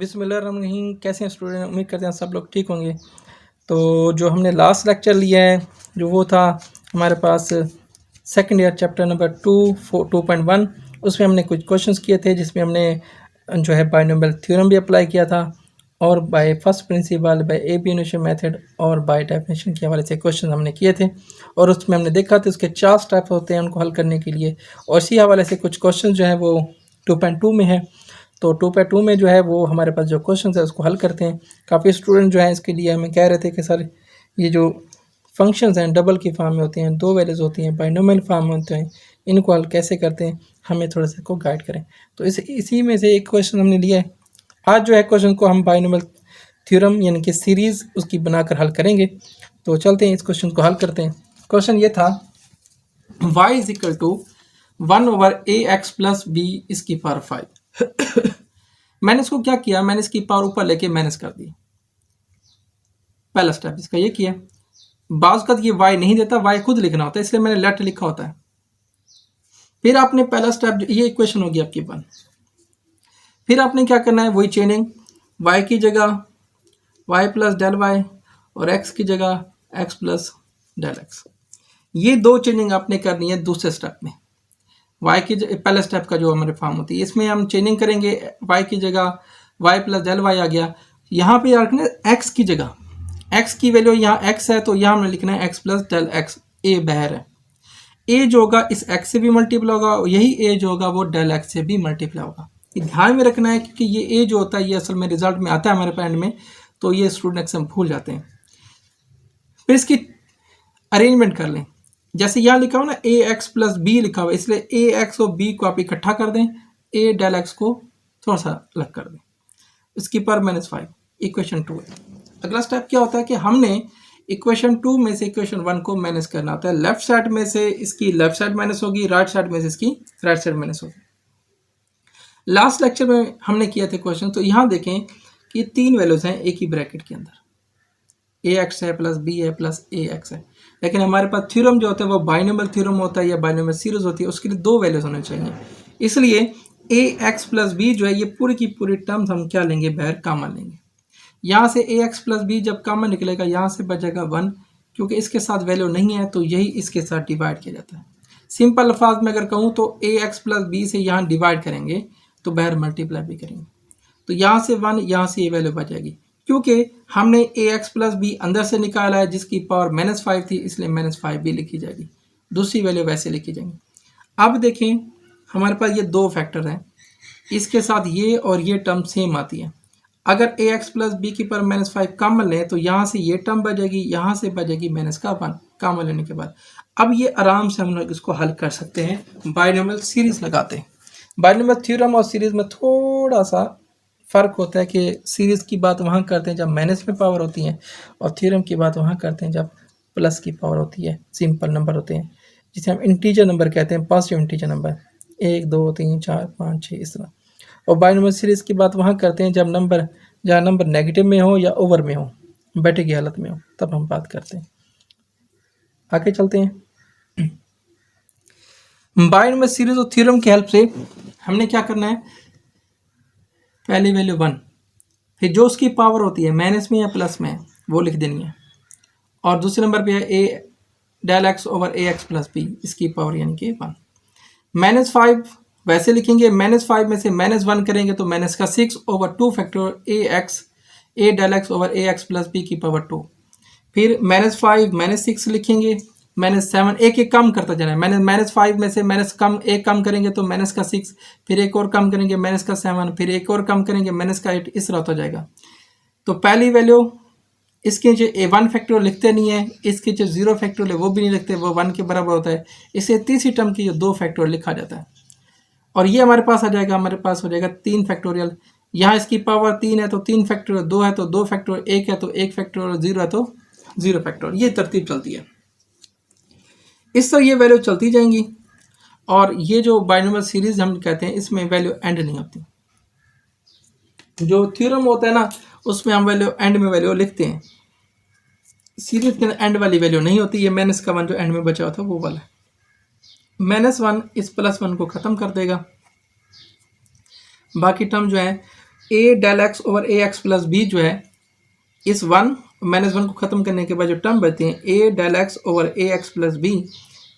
बिस्मिल्लाहिर्रहमानिर्रहीम। कैसे हैं स्टूडेंट? उम्मीद करते हैं सब लोग ठीक होंगे। तो जो हमने लास्ट लेक्चर लिया है जो वो था हमारे पास सेकंड ईयर चैप्टर नंबर 2.1, उसमें हमने कुछ क्वेश्चंस किए थे जिसमें हमने जो है बाइनोमियल थ्योरम भी अप्लाई किया था और by first principle, by elimination method और बाय डेफिनेशन के हवाले से क्वेश्चन हमने किए थे और उसमें हमने देखा था उसके 4 स्टेप होते हैं उनको हल करने के लिए। और इसी हवाले से कुछ क्वेश्चन जो है वो 2.2 में है। तो 2.2 में जो है वो हमारे पास जो क्वेश्चन है उसको हल करते हैं। काफ़ी स्टूडेंट जो हैं इसके लिए हमें कह रहे थे कि सर ये जो फंक्शंस हैं डबल की फॉर्म में होते हैं, 2 वैल्यूज़ होती हैं, बाइनोमियल फॉर्म में होते हैं, इनको हल कैसे करते हैं, हमें थोड़ा सा को गाइड करें। तो इसी में से एक क्वेश्चन हमने लिया है। आज जो है क्वेश्चन को हम बाइनोमियल थ्योरम यानी कि सीरीज़ उसकी बनाकर हल करेंगे। तो चलते हैं इस क्वेश्चन को हल करते हैं। क्वेश्चन ये था y is equal to 1/ax plus b इसकी पावर 5। मैंने इसको क्या किया, मैंने इसकी पावर ऊपर लेके माइनस कर दी। पहला स्टेप इसका ये किया। बाज़ का ये y नहीं देता, y खुद लिखना होता है, इसलिए मैंने लेट लिखा होता है। फिर आपने पहला स्टेप, ये इक्वेशन होगी आपकी 1। फिर आपने क्या करना है, वही चेनिंग, y की जगह y प्लस डेल y और x की जगह x प्लस डेल x। ये दो चेनिंग आपने करनी है दूसरे स्टेप में। y की पहले स्टेप का जो हमारे फॉर्म होती है इसमें हम चेनिंग करेंगे, y की जगह y प्लस डेल y आ गया। यहाँ पे रखना है x की जगह, x की वैल्यू यहाँ x है तो यहाँ हमने लिखना है x plus del x। a बाहर है, a जो होगा इस x से भी मल्टीप्लाई होगा, यही a जो होगा वो डेल x से भी मल्टीप्लाई होगा। ये ध्यान में रखना है क्योंकि ये a जो होता है ये असल में रिजल्ट में आता है हमारे पैंड में, तो ये स्टूडेंट अक्सर भूल जाते हैं। फिर इसकी अरेंजमेंट कर लें, जैसे यहाँ लिखा हो ना ए एक्स प्लस बी लिखा हुआ, इसलिए ए एक्स और बी को आप इकट्ठा कर दें, ए डेल एक्स को थोड़ा सा अलग कर दें। इसकी पर -5 इक्वेशन 2 है। अगला स्टेप क्या होता है कि हमने इक्वेशन 2 में से इक्वेशन 1 को माइनस करना होता है। लेफ्ट साइड में से इसकी लेफ्ट साइड माइनस होगी, राइट साइड में से इसकी राइट साइड माइनस होगी। लास्ट लेक्चर में हमने किया था क्वेश्चन, तो यहाँ देखें कि 3 वैल्यूज हैं एक ही ब्रैकेट के अंदर, ए एक्स है प्लस बी है प्लस ए एक्स है। लेकिन हमारे पास थ्योरम जो होता है वो बाइनोमियल थ्योरम होता है या बाइनोमियल सीरीज होती है, उसके लिए 2 वैल्यूज होने चाहिए। इसलिए ए एक्स प्लस बी जो है ये पूरी की पूरी टर्म्स हम क्या लेंगे, बाहर कॉमन लेंगे। यहाँ से ए एक्स प्लस बी जब कॉमन निकलेगा यहाँ से बचेगा 1, क्योंकि इसके साथ वैल्यू नहीं है तो यही इसके साथ डिवाइड किया जाता है। सिंपल अल्फाज में अगर कहूँ तो ए एक्स प्लस बी से यहाँ डिवाइड करेंगे तो बाहर मल्टीप्लाई भी करेंगे, तो यहाँ से 1, यहाँ से ये वैल्यू बचेगी। क्योंकि हमने ए एक्स प्लस बी अंदर से निकाला है जिसकी पावर -5 थी, इसलिए -5 भी लिखी जाएगी, दूसरी वैल्यू वैसे लिखी जाएंगी। अब देखें हमारे पास ये 2 फैक्टर हैं, इसके साथ ये और ये टर्म सेम आती है। अगर ए एक्स प्लस बी की पावर -5 कॉमन लें तो यहाँ से ये टर्म बचेगी, यहाँ से बचेगी -1 कॉमन लेने के बाद। अब ये आराम से हम लोग इसको हल कर सकते हैं बाइनोमियल सीरीज लगाते हैं। बाइनोमियल थ्योरम और सीरीज में थोड़ा सा फ़र्क होता है कि सीरीज़ की बात वहाँ करते हैं जब माइनस में पावर होती है और थ्योरम की बात वहाँ करते हैं जब प्लस की पावर होती है, सिंपल नंबर होते हैं जिसे हम इंटीजर नंबर कहते हैं, पॉजिटिव इंटीजर नंबर 1 2 3 4 5 6 इस तरह। और बाइनोमियल सीरीज़ की बात वहाँ करते हैं जब जहाँ नंबर नेगेटिव में हो या ओवर में हो, बैठे की हालत में हो, तब हम बात करते हैं। आगे चलते हैं। बाइनोमियल सीरीज़ और थ्योरम की हेल्प से हमने क्या करना है, पहली वैल्यू 1, फिर जो उसकी पावर होती है माइनस में या प्लस में वो लिख देनी है, और दूसरे नंबर पे है ए del x over a x plus b, इसकी पावर यानी कि 1। -5 वैसे लिखेंगे, -5 में से -1 करेंगे तो माइनस का 6 over 2 factor a del x over a x plus b की पावर 2। फिर -5 -6 लिखेंगे, -7 एक एक कम करता जाना है। -5 में से एक कम करेंगे तो -6, फिर एक और कम करेंगे -7, फिर एक और कम करेंगे -8, इस तरह हो जाएगा। तो पहली वैल्यू इसके नीचे A1 फैक्टोरियल लिखते नहीं है, इसके नीचे 0 फैक्टोरियल वो भी नहीं लिखते, वो 1 के बराबर होता है। इसे तीसरी टर्म की 2 फैक्टोरियल लिखा जाता है और ये हमारे पास आ जाएगा, हमारे पास हो जाएगा 3 फैक्टोरियल। यहाँ इसकी पावर 3 है तो 3 फैक्टोरियल, 2 है तो 2 फैक्टोरियल, 1 है तो 1 फैक्टोरियल, 0 है तो 0 फैक्टोरियल। ये तरतीब चलती है, इस तरह ये वैल्यू चलती जाएंगी। और ये जो बाइनोमियल सीरीज हम कहते हैं इसमें वैल्यू एंड नहीं होती। जो थ्योरम होता है ना उसमें हम वैल्यू एंड में वैल्यू लिखते हैं, सीरीज के एंड वाली वैल्यू नहीं होती। ये -1 जो एंड में बचा होता है वो वाला, -1 इस +1 को ख़त्म कर देगा। बाकी टर्म जो है ए del x over a x plus B जो है, इस वन माइनस वन को ख़त्म करने के बाद जो टर्म बचती है ए del x over a x plus B,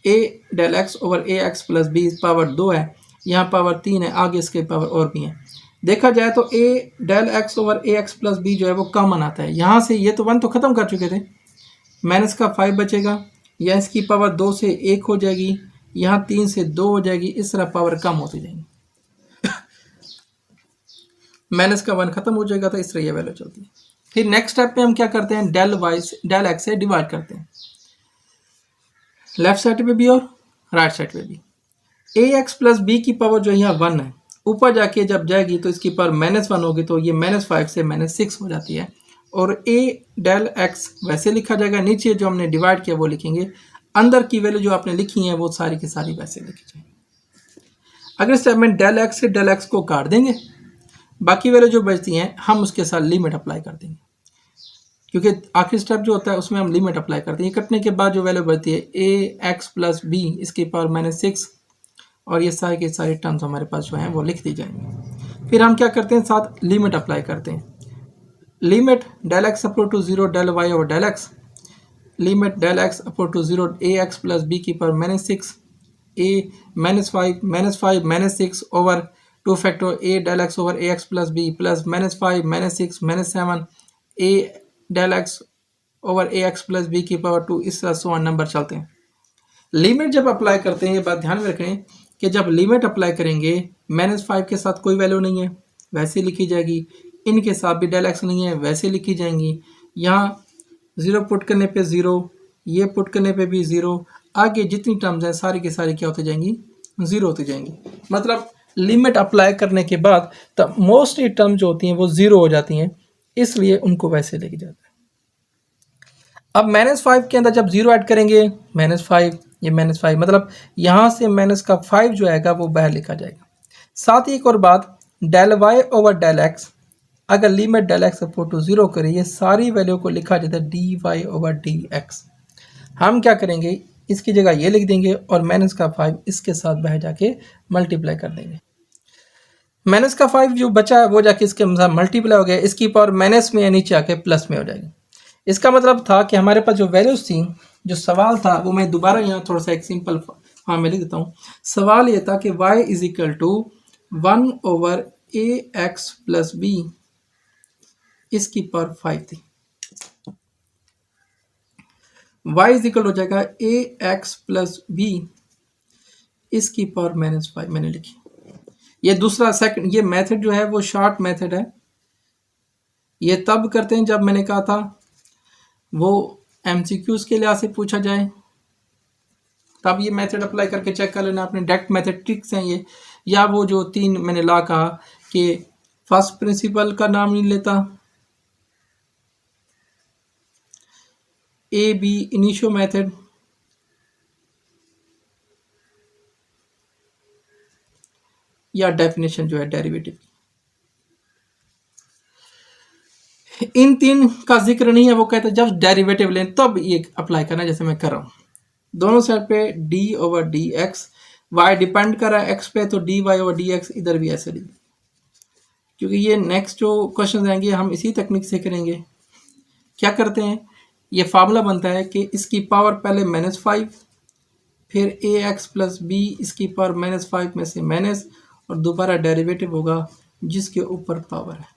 A del x over a x plus B power 2 है, यहाँ पावर 3 है, आगे इसके पावर और भी है। देखा जाए तो ए del x over a x plus B जो है वो कॉमन आता है यहाँ से, ये तो वन तो ख़त्म कर चुके थे, माइनस का 5 बचेगा, या इसकी पावर 2 से 1 हो जाएगी, यहाँ 3 से 2 हो जाएगी, इस तरह पावर कम होती जाएगी। माइनस का 1 खत्म हो जाएगा तो इस तरह ये वैल्यू चलती है। फिर नेक्स्ट स्टेप पे हम क्या करते हैं, डेल एक्स से डिवाइड करते हैं, लेफ्ट साइड पे भी और राइट साइड पे भी। ए एक्स प्लस बी की पावर जो यहाँ 1 है, ऊपर जाके जब जाएगी तो इसकी पावर -1 होगी, तो ये -5 से -6 हो जाती है। और ए डेल एक्स वैसे लिखा जाएगा, नीचे जो हमने डिवाइड किया वो लिखेंगे, अंदर की वैल्यू जो आपने लिखी है वो सारी की सारी वैसे लिखी जाएगी। अगले स्टेप में डेल एक्स से डेल एक्स को काट देंगे, बाकी वैल्यू जो बचती हैं हम उसके साथ लिमिट अप्लाई कर देंगे, क्योंकि आखिरी स्टेप जो होता है उसमें हम लिमिट अप्लाई करते हैं। कटने के बाद जो वैल्यू बचती है ए एक्स प्लस बी, इसकी पावर -6, और ये सारे के सारे टर्म्स हमारे पास जो हैं वो लिख दी जाएंगे। फिर हम क्या करते हैं, साथ लिमिट अप्लाई करते हैं, limit del x approach to 0 del y over del x, limit del x approach to 0 a x plus b की power -6 a -5 -6 over 2 factor a del x over a x plus b plus -5 -6 -7 a del x over a x plus b की power 2, इस तरह so number चलते हैं। Limit जब apply करते हैं, ये बात ध्यान में रखें कि जब लिमिट अप्लाई करेंगे -5 के साथ कोई वैल्यू नहीं है, वैसे लिखी जाएगी, इनके साथ भी डेल एक्स नहीं है, वैसे लिखी जाएंगी, यहाँ 0 पुट करने पे 0, ये पुट करने पे भी 0, आगे जितनी टर्म्स हैं सारी की सारी क्या होती जाएंगी, 0 होती जाएंगी। मतलब लिमिट अप्लाई करने के बाद तब मोस्टली टर्म जो होती हैं वो 0 हो जाती हैं, इसलिए उनको वैसे लेके जाता है। अब -5 के अंदर जब 0 ऐड करेंगे, -5, ये -5, मतलब यहाँ से माइनस का 5 जो आएगा वो बाहर लिखा जाएगा। साथ ही एक और बात, del y over del x, अगर limit del x approach to 0 करें, ये सारी वैल्यू को लिखा जाता है d y over d x. हम क्या करेंगे, इसकी जगह ये लिख देंगे और माइनस का 5 इसके साथ बाहर जाके मल्टीप्लाई कर देंगे। माइनस का 5 जो बचा है वो जाके इसके साथ मल्टीप्लाई हो गया, इसकी पावर माइनस में या नीचे आके प्लस में हो जाएगी। इसका मतलब था कि हमारे पास जो वैल्यूज थी, जो सवाल था वो मैं दोबारा यहाँ थोड़ा सा एक सिंपल फॉर्म में लिख देता हूँ। सवाल ये था कि y is equal to 1 over a x plus b, इसकी पावर 5 थी। y इज इक्वल हो जाएगा ए एक्स प्लस बी, इसकी पावर -5 मैंने लिखी। ये दूसरा सेकंड, ये मेथड जो है वो शॉर्ट मेथड है, ये तब करते हैं जब मैंने कहा था वो एमसीक्यूज के लिहाज से पूछा जाए, तब ये मेथड अप्लाई करके चेक कर लेना आपने। डायरेक्ट मेथड ट्रिक्स हैं ये, या वो जो 3 मैंने ला कहा कि फर्स्ट प्रिंसिपल का नाम नहीं लेता, ए बी इनिशियो मेथड, या डेफिनेशन जो है डेरिवेटिव, इन 3 का जिक्र नहीं है। वो कहते हैं जब डेरिवेटिव लें तब ये अप्लाई करना, जैसे मैं कर रहा हूँ। दोनों साइड पे d over d x, y depend कर रहा है x पे, तो dy ओवर डी एक्स इधर भी ऐसे लिख, क्योंकि ये नेक्स्ट जो क्वेश्चन आएंगे हम इसी तकनीक से करेंगे। क्या करते हैं, ये फार्मूला बनता है कि इसकी पावर पहले -5, फिर ए एक्स प्लस बी, इसकी पावर -5 में से माइनस, और दोबारा डेरिवेटिव होगा जिसके ऊपर पावर है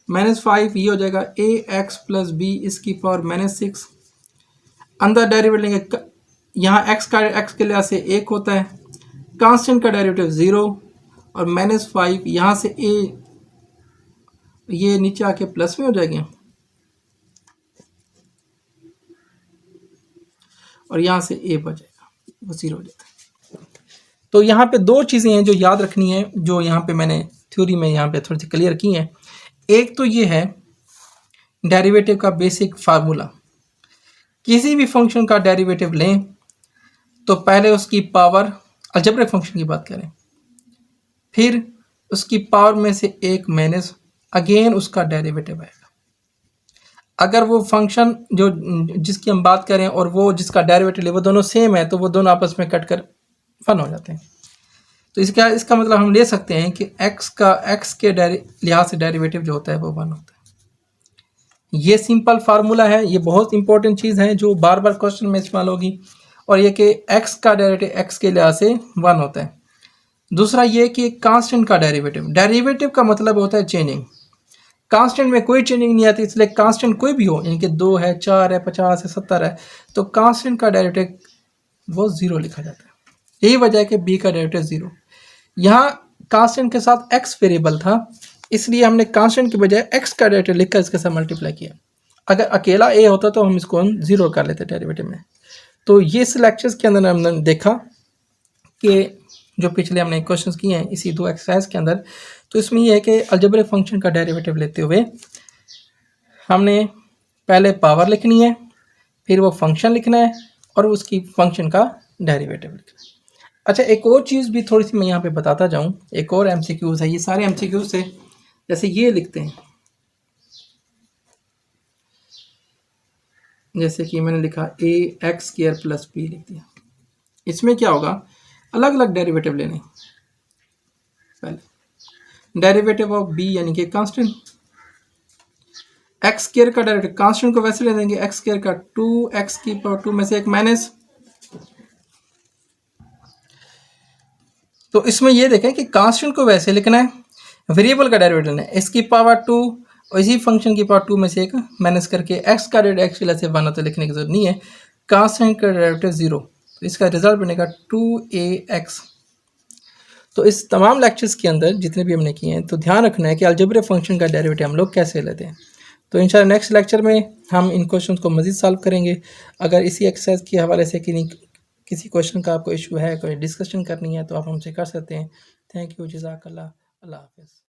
-5, ये हो जाएगा ए एक्स प्लस बी, इसकी पावर -6, अंदर डेरिवेटिव लेंगे, यहाँ x के लिहाज से 1 होता है, कांस्टेंट का डेरिवेटिव 0, और -5 यहाँ से a, ये नीचे आके प्लस में हो जाएंगे, और यहाँ से a बच जाएगा, वो 0 हो जाता है। तो यहाँ पे 2 चीज़ें हैं जो याद रखनी है, जो यहाँ पे मैंने थ्योरी में यहाँ पे थोड़ी सी क्लियर की हैं। एक तो ये है डेरिवेटिव का बेसिक फार्मूला, किसी भी फंक्शन का डेरिवेटिव लें तो पहले उसकी पावर, अलजेब्रिक फंक्शन की बात करें, फिर उसकी पावर में से 1 माइनस, अगेन उसका डेरिवेटिव आएगा। अगर वो फंक्शन जो जिसकी हम बात करें और वो जिसका डेरिवेटिव ले वो दोनों सेम है, तो वो दोनों आपस में कट कर फन हो जाते हैं। तो इसका इसका मतलब हम ले सकते हैं कि x के लिहाज से डेरिवेटिव जो होता है वो 1 होता है। ये सिंपल फार्मूला है, ये बहुत इंपॉर्टेंट चीज़ है जो बार बार क्वेश्चन में इस्तेमाल होगी, और ये कि x का डेरिवेटिव x के लिहाज से 1 होता है। दूसरा ये कि कांस्टेंट का डेरिवेटिव का मतलब होता है चेंजिंग। कांस्टेंट में कोई चेंजिंग नहीं आती, इसलिए कांस्टेंट कोई भी हो, यानी कि 2 है, 4 है, 50 है, 70 है, तो कांस्टेंट का डेरिवेटिव वो 0 लिखा जाता है। यही वजह है कि b का डेरिवेटिव 0। यहाँ कांस्टेंट के साथ x वेरिएबल था, इसलिए हमने कांस्टेंट की बजाय x का डेरिवेटिव लिखकर इसके साथ मल्टीप्लाई किया। अगर अकेला a होता तो हम इसको 0 कर लेते डेरिवेटिव में। तो ये इस लेक्चर्स के अंदर हमने देखा कि जो पिछले हमने क्वेश्चंस किए हैं इसी 2 एक्सरसाइज के अंदर, तो इसमें यह है कि अलजेब्रिक फंक्शन का डेरिवेटिव लेते हुए हमने पहले पावर लिखनी है, फिर वो फंक्शन लिखना है, और उसकी फंक्शन का डेरिवेटिव लिखना है। अच्छा, एक और चीज़ भी थोड़ी सी मैं यहाँ पे बताता जाऊँ, एक और MCQs है, ये सारे MCQs है, जैसे ये लिखते हैं, जैसे कि मैंने लिखा ax² + b लिख दिया। इसमें क्या होगा, अलग अलग डेरिवेटिव लेने। पहले डेरिवेटिव ऑफ b यानी कि कांस्टेंट, x² का डेरिवेटिव कांस्टेंट को वैसे ले देंगे, x² का 2x⁻² में से एक माइनस। तो इसमें ये देखें कि कांस्टेंट को वैसे लिखना है, वेरिएबल का डेरिवेटिव लेना है, x⁻² और इसी फंक्शन की पावर 2 में से एक माइनस करके x का डेरिवेटिव x की वजह से 1 होता लिखने की जरूरत नहीं है। कांस्टेंट का डेरिवेटिव 0, तो इसका रिजल्ट बनेगा 2ax। तो इस तमाम लेक्चर्स के अंदर जितने भी हमने किए हैं, तो ध्यान रखना है कि अलजेब्रिक फंक्शन का डेरिवेटिव हम लोग कैसे लेते हैं। तो इंशाल्लाह नेक्स्ट लेक्चर में हम इन क्वेश्चन को मज़ीद सॉल्व करेंगे। अगर इसी एक्सरसाइज के हवाले से किसी क्वेश्चन का आपको इशू है, कोई डिस्कशन करनी है, तो आप हमसे कर सकते हैं। थैंक यू, जज़ाकल्लाह, अल्लाह हाफ़िज़।